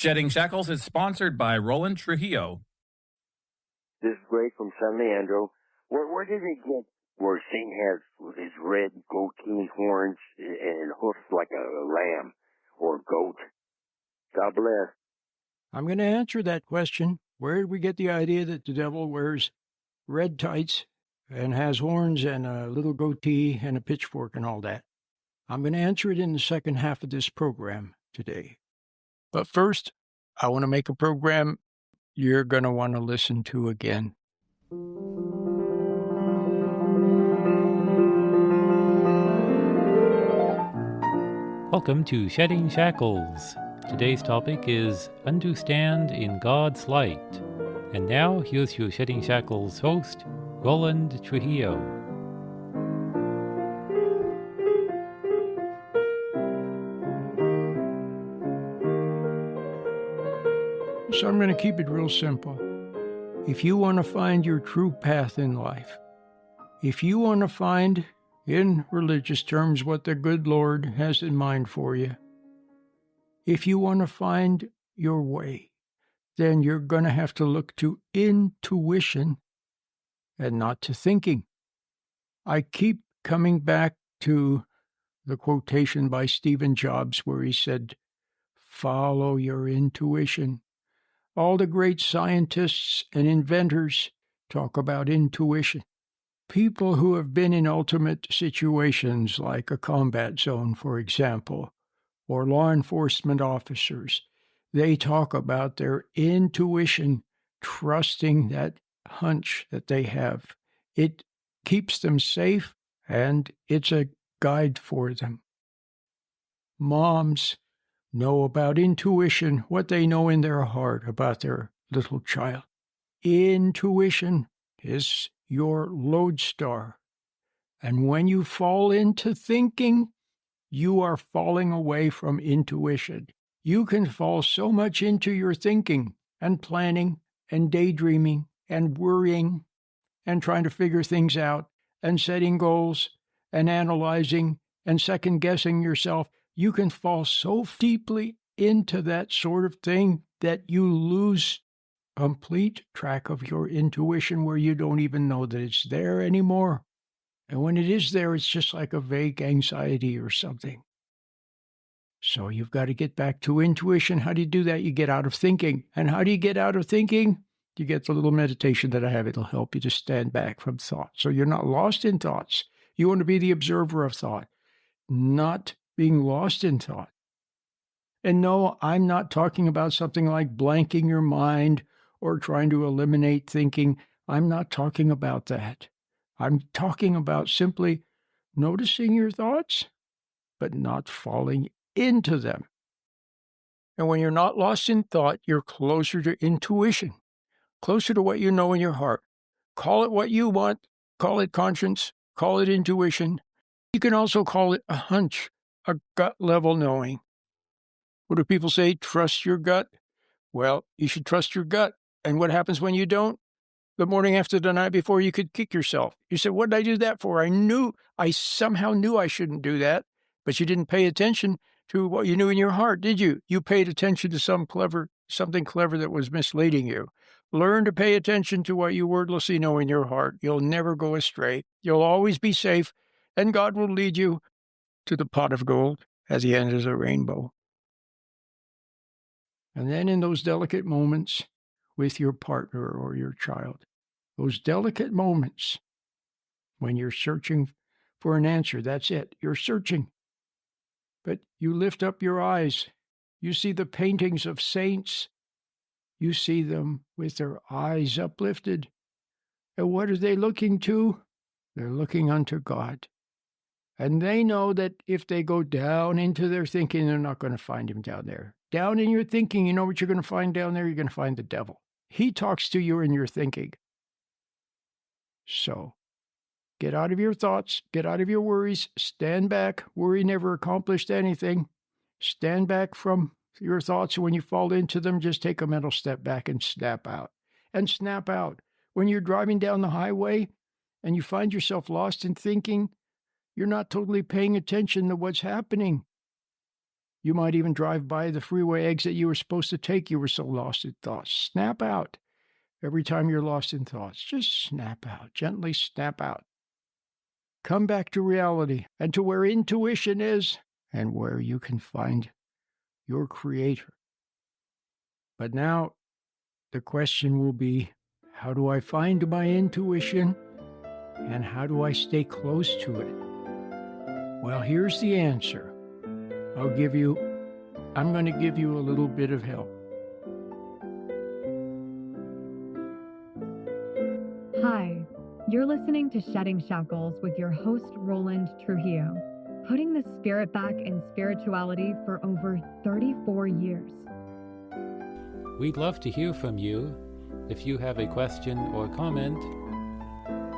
Shedding Shackles is sponsored by Roland Trujillo. This is Greg from San Leandro. Where did it get where Satan has his red goatee horns and hoofs like a lamb or a goat? God bless. I'm going to answer that question. Where did we get the idea that the devil wears red tights and has horns and a little goatee and a pitchfork and all that? I'm going to answer it in the second half of this program today. But first, I want to make a program you're going to want to listen to again. Welcome to Shedding Shackles. Today's topic is Understand in God's Light. And now, here's your Shedding Shackles host, Roland Trujillo. So I'm going to keep it real simple. If you want to find your true path in life, if you want to find, in religious terms, what the good Lord has in mind for you, if you want to find your way, then you're going to have to look to intuition and not to thinking. I keep coming back to the quotation by Stephen Jobs where he said, "Follow your intuition." All the great scientists and inventors talk about intuition. People who have been in ultimate situations like a combat zone, for example, or law enforcement officers, they talk about their intuition, trusting that hunch that they have. It keeps them safe, and it's a guide for them. Moms know about intuition, what they know in their heart about their little child. Intuition is your lodestar. And when you fall into thinking, you are falling away from intuition. You can fall so much into your thinking and planning and daydreaming and worrying and trying to figure things out and setting goals and analyzing and second-guessing yourself. You can fall so deeply into that sort of thing that you lose complete track of your intuition where you don't even know that it's there anymore. And when it is there, it's just like a vague anxiety or something. So you've got to get back to intuition. How do you do that? You get out of thinking. And how do you get out of thinking? You get the little meditation that I have. It'll help you to stand back from thought. So you're not lost in thoughts. You want to be the observer of thought, not being lost in thought. And no, I'm not talking about something like blanking your mind or trying to eliminate thinking. I'm not talking about that. I'm talking about simply noticing your thoughts, but not falling into them. And when you're not lost in thought, you're closer to intuition, closer to what you know in your heart. Call it what you want. Call it conscience. Call it intuition. You can also call it a hunch, a gut-level knowing. What do people say? Trust your gut? Well, you should trust your gut. And what happens when you don't? The morning after the night before, you could kick yourself. You said, what did I do that for? I somehow knew I shouldn't do that, but you didn't pay attention to what you knew in your heart, did you? You paid attention to something clever that was misleading you. Learn to pay attention to what you wordlessly know in your heart. You'll never go astray. You'll always be safe, and God will lead you to the pot of gold at the end of the rainbow. And then in those delicate moments with your partner or your child, those delicate moments when you're searching for an answer, that's it. You're searching. But you lift up your eyes. You see the paintings of saints. You see them with their eyes uplifted. And what are they looking to? They're looking unto God. And they know that if they go down into their thinking, they're not going to find him down there. Down in your thinking, you know what you're going to find down there? You're going to find the devil. He talks to you in your thinking. So, get out of your thoughts, get out of your worries, stand back. Worry never accomplished anything. Stand back from your thoughts. When you fall into them, just take a mental step back and snap out. And snap out. When you're driving down the highway and you find yourself lost in thinking, you're not totally paying attention to what's happening. You might even drive by the freeway exit you were supposed to take. You were so lost in thoughts. Snap out. Every time you're lost in thoughts, just snap out. Gently snap out. Come back to reality and to where intuition is and where you can find your creator. But now the question will be, how do I find my intuition and how do I stay close to it? Well, here's the answer. I'm going to give you a little bit of help. Hi, you're listening to Shedding Shackles with your host, Roland Trujillo, putting the spirit back in spirituality for over 34 years. We'd love to hear from you. If you have a question or comment,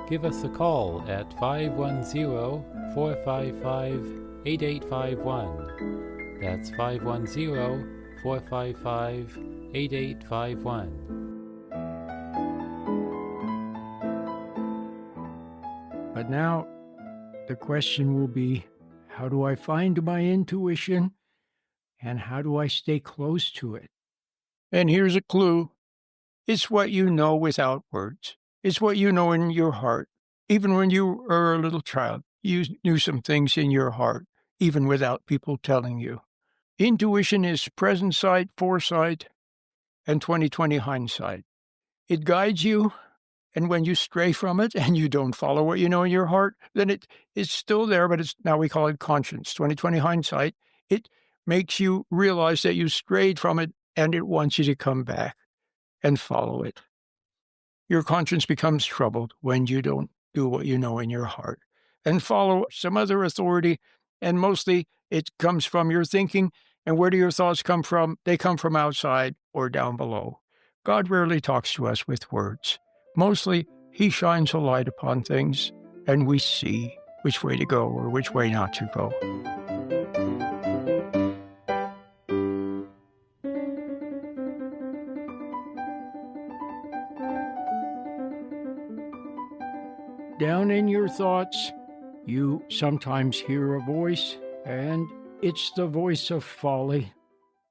give us a call at 510-455-8851. That's 510-455-8851. But now the question will be, how do I find my intuition and how do I stay close to it? And here's a clue. It's what you know without words. It's what you know in your heart. Even when you were a little child, you knew some things in your heart, even without people telling you. Intuition is present sight, foresight, and 20/20 hindsight. It guides you, and when you stray from it and you don't follow what you know in your heart, then it's still there, but now we call it conscience. 20/20 hindsight, it makes you realize that you strayed from it and it wants you to come back and follow it. Your conscience becomes troubled when you don't do what you know in your heart and follow some other authority, and mostly it comes from your thinking. And where do your thoughts come from? They come from outside or down below. God rarely talks to us with words. Mostly, he shines a light upon things, and we see which way to go or which way not to go. Down in your thoughts, you sometimes hear a voice, and it's the voice of folly,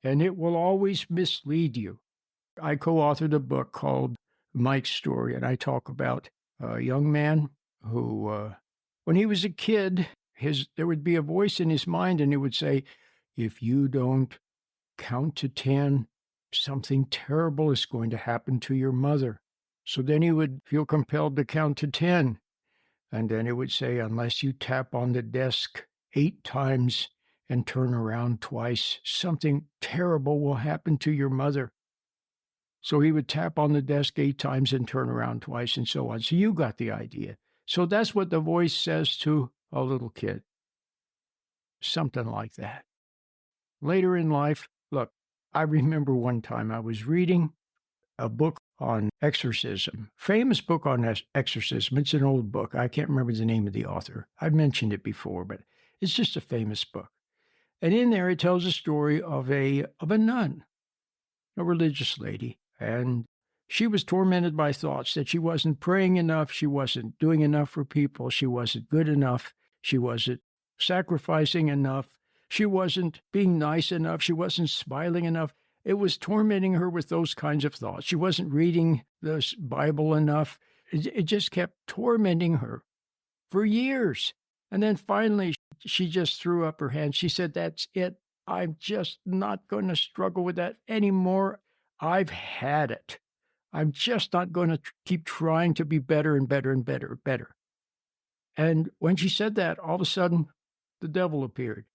and it will always mislead you. I co-authored a book called Mike's Story, and I talk about a young man who, when he was a kid, there would be a voice in his mind, and it would say, if you don't count to 10, something terrible is going to happen to your mother. So then he would feel compelled to count to 10. And then it would say, unless you tap on the desk 8 times and turn around twice, something terrible will happen to your mother. So he would tap on the desk 8 times and turn around twice and so on. So you got the idea. So that's what the voice says to a little kid. Something like that. Later in life, look, I remember one time I was reading a book on exorcism, famous book on exorcism. It's an old book. I can't remember the name of the author. I've mentioned it before, but it's just a famous book. And in there, it tells a story of a nun, a religious lady, and she was tormented by thoughts that she wasn't praying enough, she wasn't doing enough for people, she wasn't good enough, she wasn't sacrificing enough, she wasn't being nice enough, she wasn't smiling enough. It was tormenting her with those kinds of thoughts. She wasn't reading the Bible enough. It just kept tormenting her for years. And then finally, she just threw up her hands. She said, that's it. I'm just not going to struggle with that anymore. I've had it. I'm just not going to keep trying to be better and better and better and better. And when she said that, all of a sudden, the devil appeared.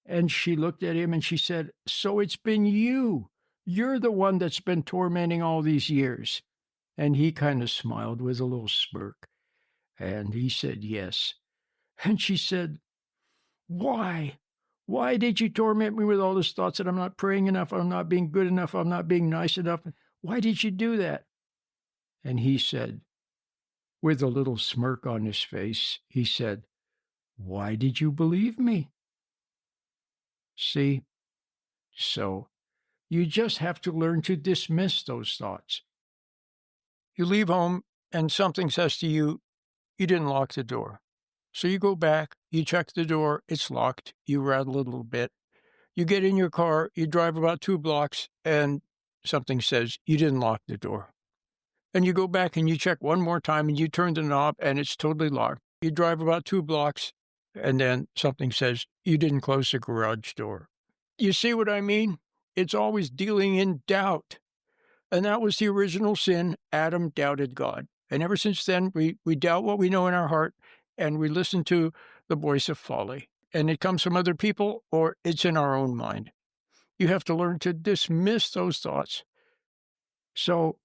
And she looked at him and she said, so it's been you. You're the one that's been tormenting all these years. And he kind of smiled with a little smirk. And he said, yes. And she said, why? Why did you torment me with all those thoughts that I'm not praying enough, I'm not being good enough, I'm not being nice enough? Why did you do that? And he said, with a little smirk on his face, he said, why did you believe me? See? So you just have to learn to dismiss those thoughts. You leave home and something says to you, you didn't lock the door. So you go back, you check the door, it's locked, you rattle a little bit. You get in your car, you drive about 2 blocks, and something says you didn't lock the door. And you go back and you check one more time and you turn the knob and it's totally locked. You drive about 2 blocks and then something says you didn't close the garage door. You see what I mean? It's always dealing in doubt. And that was the original sin. Adam doubted God. And ever since then, we doubt what we know in our heart and we listen to the voice of folly. And it comes from other people or it's in our own mind. You have to learn to dismiss those thoughts. So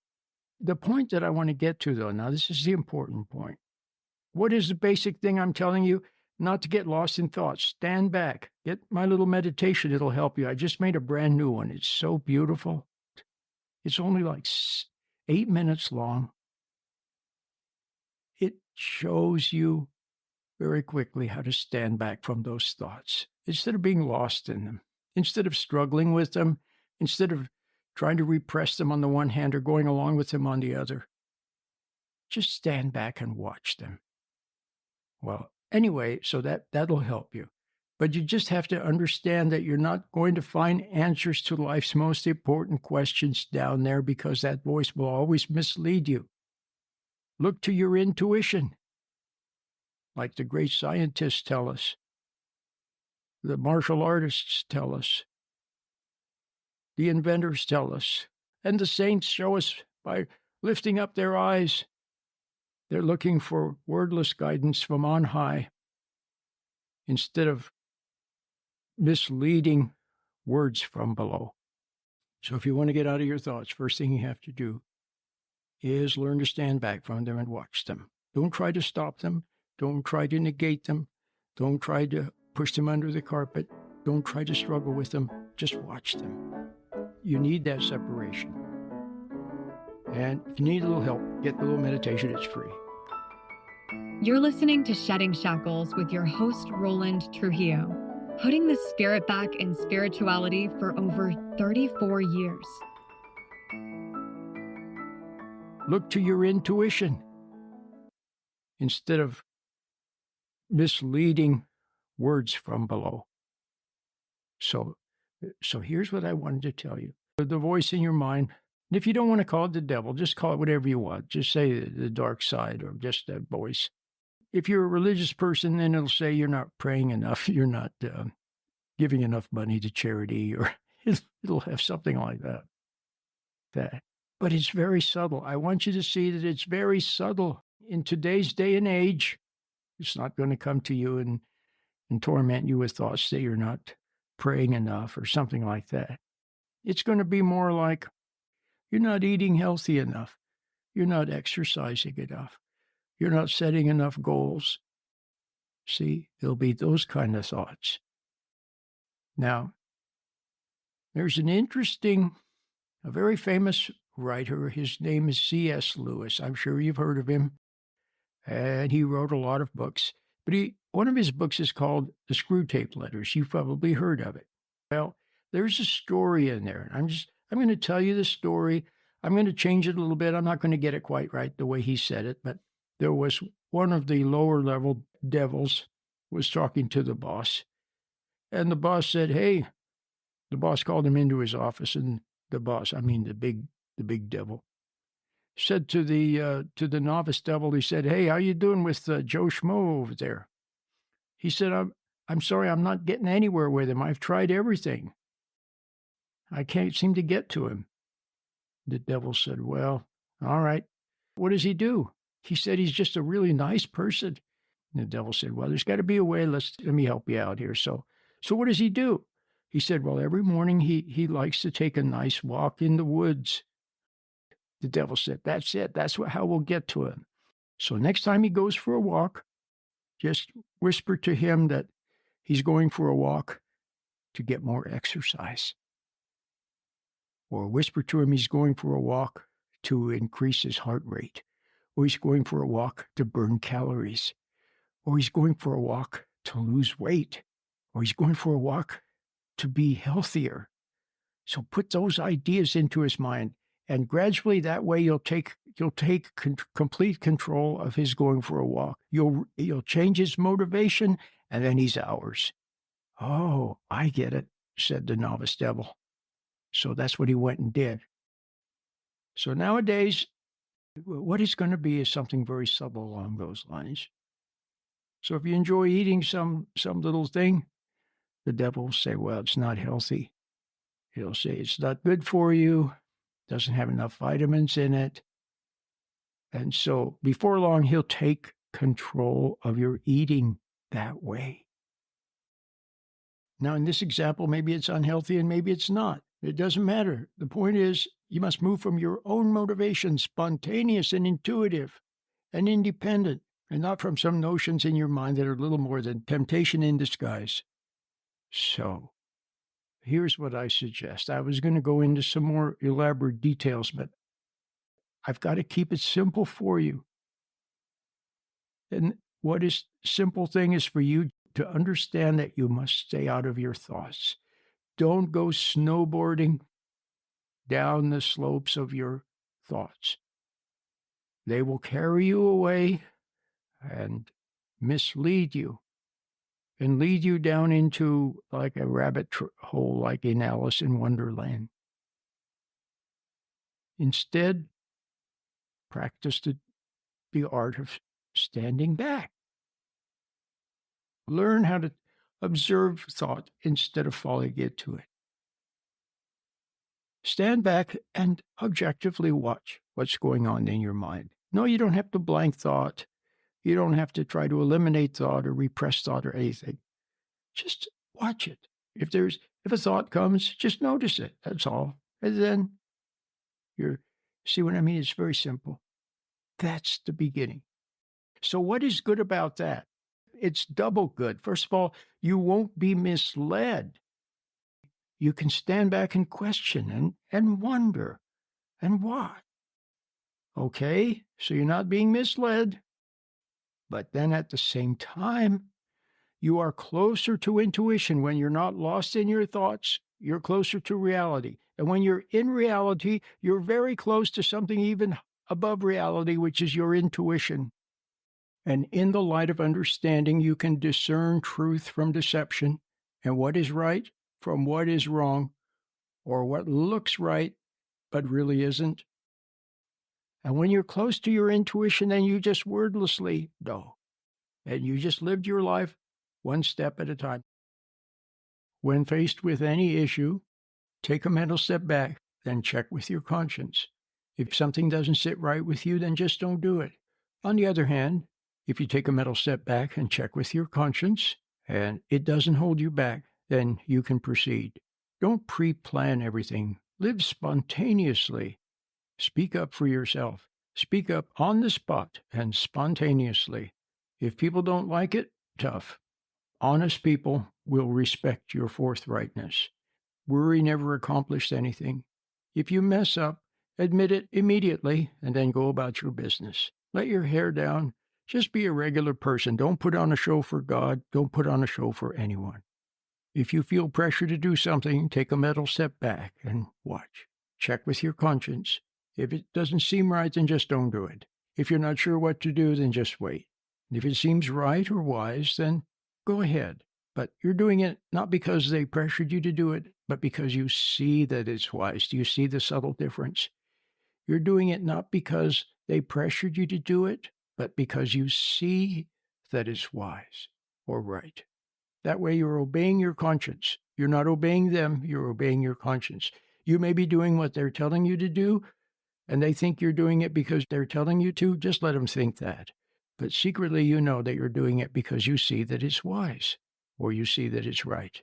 the point that I want to get to, though, now this is the important point. What is the basic thing I'm telling you? Not to get lost in thoughts. Stand back. Get my little meditation. It'll help you. I just made a brand new one. It's so beautiful. It's only like 8 minutes long. It shows you very quickly how to stand back from those thoughts instead of being lost in them, instead of struggling with them, instead of trying to repress them on the one hand or going along with them on the other. Just stand back and watch them. Well, anyway, so that'll help you. But you just have to understand that you're not going to find answers to life's most important questions down there because that voice will always mislead you. Look to your intuition, like the great scientists tell us, the martial artists tell us, the inventors tell us, and the saints show us by lifting up their eyes. They're looking for wordless guidance from on high instead of misleading words from below. So if you want to get out of your thoughts, first thing you have to do is learn to stand back from them and watch them. Don't try to stop them. Don't try to negate them. Don't try to push them under the carpet. Don't try to struggle with them. Just watch them. You need that separation. And if you need a little help, get the little meditation. It's free. You're listening to Shedding Shackles with your host, Roland Trujillo, putting the spirit back in spirituality for over 34 years. Look to your intuition instead of misleading words from below. So here's what I wanted to tell you. The voice in your mind, and if you don't want to call it the devil, just call it whatever you want. Just say the dark side or just that voice. If you're a religious person, then it'll say you're not praying enough, you're not giving enough money to charity, or it'll have something like that. But it's very subtle. I want you to see that it's very subtle. In today's day and age, it's not going to come to you and torment you with thoughts that you're not praying enough or something like that. It's going to be more like you're not eating healthy enough. You're not exercising enough. You're not setting enough goals. See, there'll be those kind of thoughts. Now, there's a very famous writer. His name is C.S. Lewis. I'm sure you've heard of him. And he wrote a lot of books. But one of his books is called The Screwtape Letters. You've probably heard of it. Well, there's a story in there. I'm going to tell you the story. I'm going to change it a little bit. I'm not going to get it quite right the way he said it, but there was one of the lower level devils was talking to the boss. And the boss said, hey, the boss called him into his office, and the big devil, said to the novice devil, he said, hey, how you doing with Joe Schmo over there? He said, I'm sorry, I'm not getting anywhere with him. I've tried everything. I can't seem to get to him. The devil said, well, all right. What does he do? He said, he's just a really nice person. And the devil said, well, there's got to be a way. Let me help you out here. So what does he do? He said, well, every morning he likes to take a nice walk in the woods. The devil said, that's it. That's how we'll get to him. So next time he goes for a walk, just whisper to him that he's going for a walk to get more exercise. Or whisper to him he's going for a walk to increase his heart rate. Or he's going for a walk to burn calories. Or he's going for a walk to lose weight. Or he's going for a walk to be healthier. So put those ideas into his mind. And gradually that way you'll take complete control of his going for a walk. You'll change his motivation, and then he's ours. Oh, I get it. said the novice devil. So that's what he went and did. So nowadays, what is going to be is something very subtle along those lines. So if you enjoy eating some little thing, the devil will say, well, it's not healthy. He'll say it's not good for you, doesn't have enough vitamins in it. And so before long, he'll take control of your eating that way. Now, in this example, maybe it's unhealthy and maybe it's not. It doesn't matter. The point is, you must move from your own motivation, spontaneous and intuitive and independent, and not from some notions in your mind that are little more than temptation in disguise. So, here's what I suggest. I was going to go into some more elaborate details, but I've got to keep it simple for you. And what is simple thing is for you to understand that you must stay out of your thoughts. Don't go snowboarding down the slopes of your thoughts. They will carry you away and mislead you and lead you down into like a rabbit hole, like in Alice in Wonderland. Instead, practice the art of standing back. Learn how to observe thought instead of falling into it. Stand back and objectively watch what's going on in your mind. No, you don't have to blank thought. You don't have to try to eliminate thought or repress thought or anything. Just watch it. If a thought comes, just notice it. That's all. And then see what I mean? It's very simple. That's the beginning. So what is good about that? It's double good. First of all, you won't be misled. You can stand back and question and wonder and why. Okay, so you're not being misled. But then at the same time, you are closer to intuition. When you're not lost in your thoughts, you're closer to reality. And when you're in reality, you're very close to something even above reality, which is your intuition. And in the light of understanding, you can discern truth from deception and what is right from what is wrong, or what looks right but really isn't. And when you're close to your intuition, then you just wordlessly know. And you just lived your life one step at a time. When faced with any issue, take a mental step back, then check with your conscience. If something doesn't sit right with you, then just don't do it. On the other hand, if you take a mental step back and check with your conscience, and it doesn't hold you back, then you can proceed. Don't pre-plan everything. Live spontaneously. Speak up for yourself. Speak up on the spot and spontaneously. If people don't like it, tough. Honest people will respect your forthrightness. Worry never accomplished anything. If you mess up, admit it immediately and then go about your business. Let your hair down. Just be a regular person. Don't put on a show for God. Don't put on a show for anyone. If you feel pressure to do something, take a mental step back and watch. Check with your conscience. If it doesn't seem right, then just don't do it. If you're not sure what to do, then just wait. If it seems right or wise, then go ahead. But you're doing it not because they pressured you to do it, but because you see that it's wise. Do you see the subtle difference? You're doing it not because they pressured you to do it, but because you see that it's wise or right. That way you're obeying your conscience. You're not obeying them, you're obeying your conscience. You may be doing what they're telling you to do, and they think you're doing it because they're telling you to. Just let them think that. But secretly you know that you're doing it because you see that it's wise, or you see that it's right.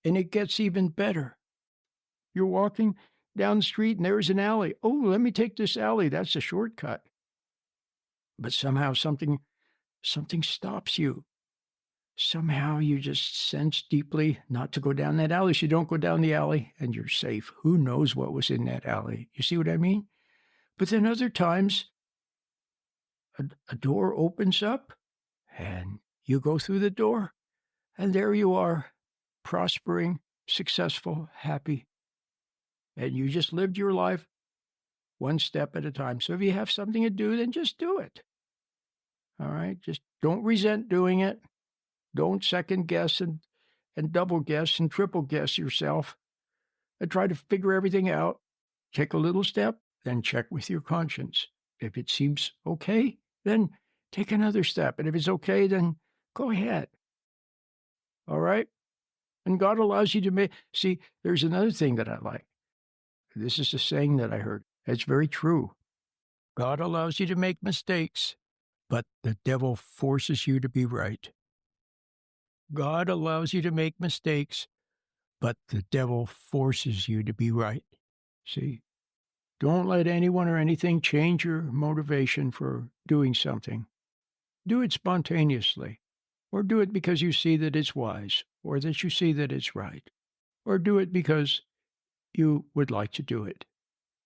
And it gets even better. You're walking down the street and there's an alley. Oh, let me take this alley. That's a shortcut. But somehow something stops you. Somehow you just sense deeply not to go down that alley. So you don't go down the alley and you're safe. Who knows what was in that alley? You see what I mean? But then other times, a door opens up and you go through the door and there you are, prospering, successful, happy. And you just lived your life one step at a time. So if you have something to do, then just do it. All right? Just don't resent doing it. Don't second guess and double guess and triple guess yourself and try to figure everything out. Take a little step, then check with your conscience. If it seems okay, then take another step. And if it's okay, then go ahead. All right? And God allows you to make... See, there's another thing that I like. This is a saying that I heard. It's very true. God allows you to make mistakes, but the devil forces you to be right. God allows you to make mistakes, but the devil forces you to be right. See? Don't let anyone or anything change your motivation for doing something. Do it spontaneously, or do it because you see that it's wise, or that you see that it's right, or do it because you would like to do it.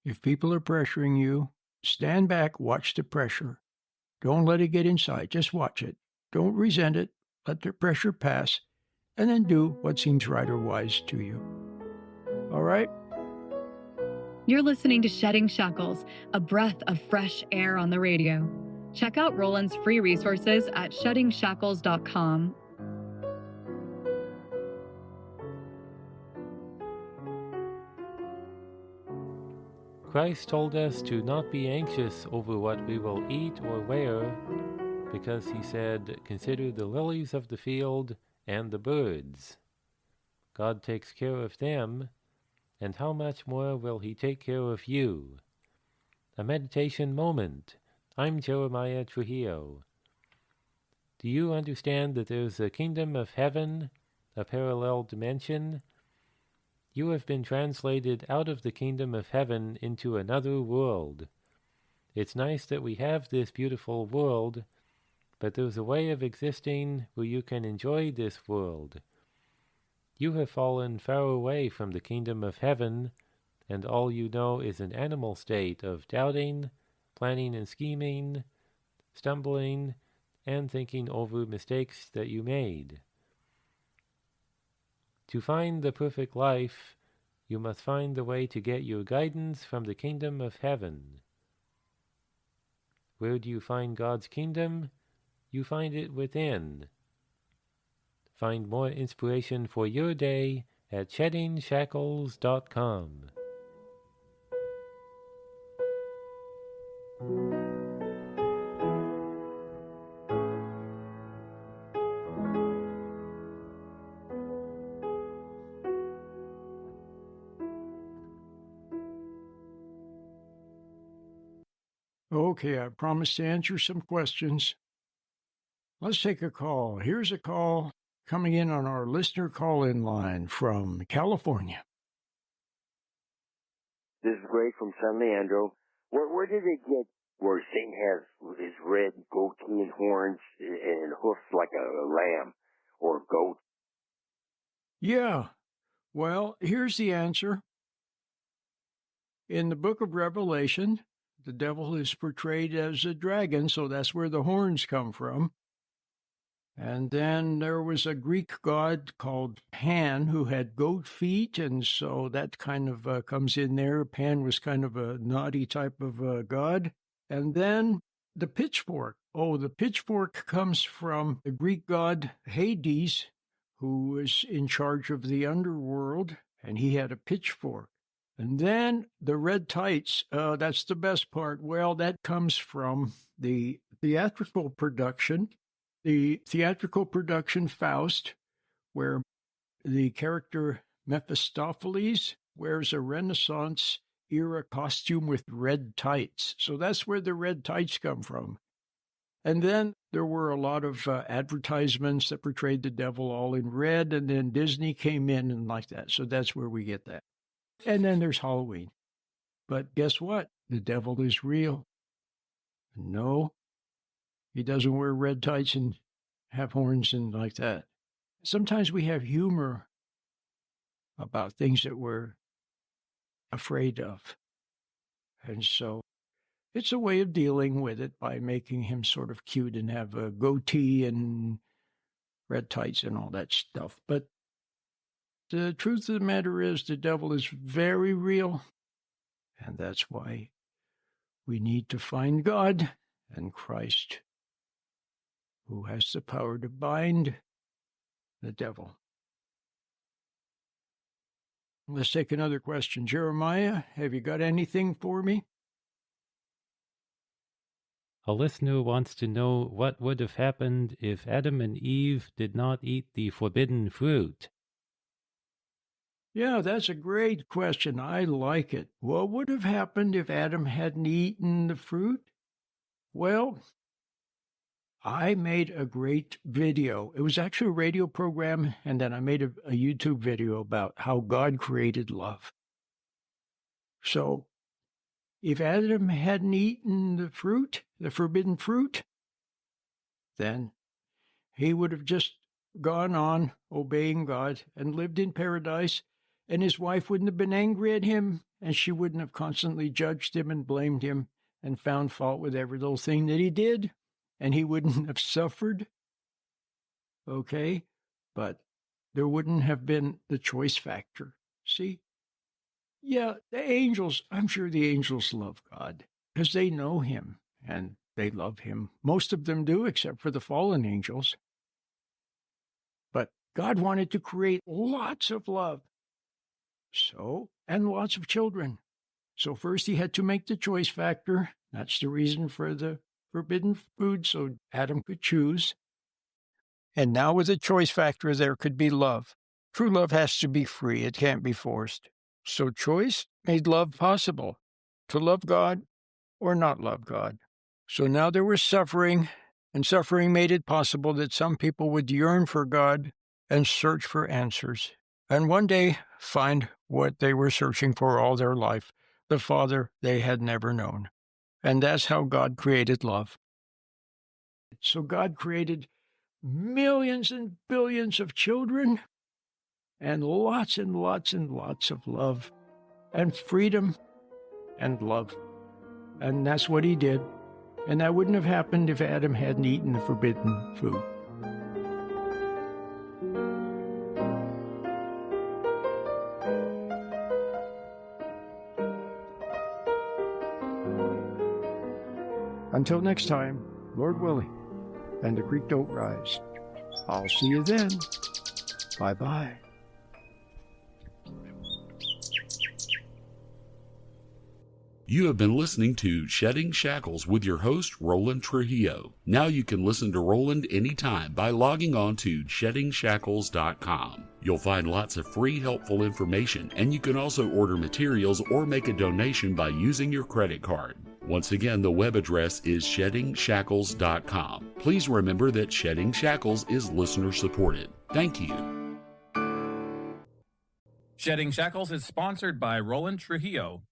If people are pressuring you, stand back, watch the pressure. Don't let it get inside, just watch it. Don't resent it, let the pressure pass, and then do what seems right or wise to you. All right? You're listening to Shedding Shackles, a breath of fresh air on the radio. Check out Roland's free resources at sheddingshackles.com. Christ told us to not be anxious over what we will eat or wear, because he said, "Consider the lilies of the field and the birds. God takes care of them, and how much more will he take care of you?" A meditation moment. I'm Jeremiah Trujillo. Do you understand that there's a kingdom of heaven, a parallel dimension? You have been translated out of the kingdom of heaven into another world. It's nice that we have this beautiful world, but there's a way of existing where you can enjoy this world. You have fallen far away from the kingdom of heaven, and all you know is an animal state of doubting, planning and scheming, stumbling, and thinking over mistakes that you made. To find the perfect life, you must find the way to get your guidance from the kingdom of heaven. Where do you find God's kingdom? You find it within. Find more inspiration for your day at sheddingshackles.com. Okay, I promised to answer some questions. Let's take a call. Here's a call coming in on our listener call-in line from California. This is Greg from San Leandro. Where did they get where Satan has his red goatee and horns and hoofs like a lamb or goat? Yeah, well, here's the answer. In the book of Revelation, the devil is portrayed as a dragon, so that's where the horns come from. And then there was a Greek god called Pan who had goat feet, and so that kind of comes in there. Pan was kind of a naughty type of god. And then the pitchfork. Oh, the pitchfork comes from the Greek god Hades, who was in charge of the underworld, and he had a pitchfork. And then the red tights, that's the best part. Well, that comes from the theatrical production. The theatrical production Faust, where the character Mephistopheles wears a Renaissance era costume with red tights. So that's where the red tights come from. And then there were a lot of advertisements that portrayed the devil all in red, and then Disney came in and like that. So that's where we get that. And then there's Halloween. But guess what? The devil is real. No, he doesn't wear red tights and have horns and like that. Sometimes we have humor about things that we're afraid of. And so it's a way of dealing with it by making him sort of cute and have a goatee and red tights and all that stuff. But the truth of the matter is the devil is very real. And that's why we need to find God and Christ, who has the power to bind the devil. Let's take another question. Jeremiah, have you got anything for me? A listener wants to know what would have happened if Adam and Eve did not eat the forbidden fruit. Yeah, that's a great question. I like it. What would have happened if Adam hadn't eaten the fruit? Well, I made a great video. It was actually a radio program, and then I made a YouTube video about how God created love. So, if Adam hadn't eaten the fruit, the forbidden fruit, then he would have just gone on obeying God and lived in paradise, and his wife wouldn't have been angry at him, and she wouldn't have constantly judged him and blamed him and found fault with every little thing that he did, and he wouldn't have suffered. Okay? But there wouldn't have been the choice factor. See? Yeah, the angels, I'm sure the angels love God because they know him and they love him. Most of them do, except for the fallen angels. But God wanted to create lots of love. So, and lots of children. So first he had to make the choice factor. That's the reason for the forbidden food, so Adam could choose. And now with the choice factor, there could be love. True love has to be free. It can't be forced. So choice made love possible, to love God or not love God. So now there was suffering, and suffering made it possible that some people would yearn for God and search for answers, and one day find what they were searching for all their life, the Father they had never known. And that's how God created love. So God created millions and billions of children, and lots and lots and lots of love, and freedom and love. And that's what he did. And that wouldn't have happened if Adam hadn't eaten the forbidden food. Until next time, Lord willing, and the creek don't rise. I'll see you then. Bye-bye. You have been listening to Shedding Shackles with your host, Roland Trujillo. Now you can listen to Roland anytime by logging on to sheddingshackles.com. You'll find lots of free, helpful information, and you can also order materials or make a donation by using your credit card. Once again, the web address is sheddingshackles.com. Please remember that Shedding Shackles is listener-supported. Thank you. Shedding Shackles is sponsored by Roland Trujillo.